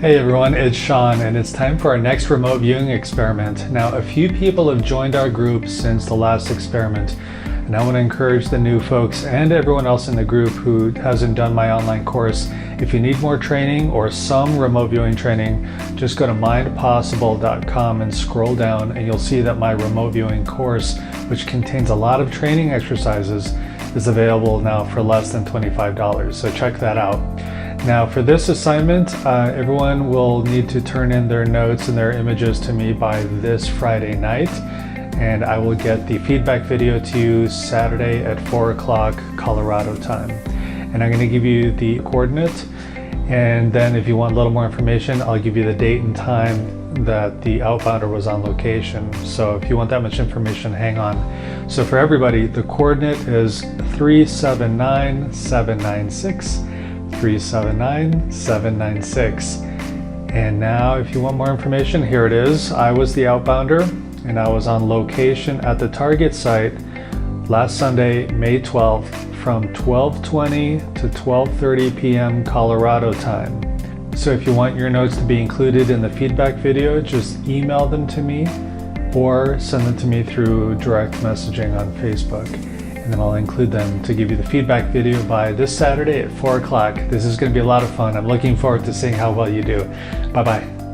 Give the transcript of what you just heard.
Hey everyone, it's Sean, and it's time for our next remote viewing experiment. Now, a few people have joined our group since the last experiment, and I want to encourage the new folks and everyone else in the group who hasn't done my online course. If you need more training or some remote viewing training, just go to mindpossible.com and scroll down, and you'll see that my remote viewing course, which contains a lot of training exercises, is available now for less than $25. So check that out. Now for this assignment, everyone will need to turn in their notes and their images to me by this Friday night, and I will get the feedback video to you Saturday at 4 o'clock Colorado time. And I'm going to give you the coordinate, and then if you want a little more information, I'll give you the date and time that the outbounder was on location. So if you want that much information, hang on. So for everybody, the coordinate is 379796. 379796. And now if you want more information, here it is. I was the outbounder, and I was on location at the target site last Sunday, May 12th, from 12:20 to 12:30 p.m. Colorado time. So if you want your notes to be included in the feedback video, just email them to me or send them to me through direct messaging on Facebook. And then I'll include them to give you the feedback video by this Saturday at 4 o'clock. This is going to be a lot of fun. I'm looking forward to seeing how well you do. Bye-bye.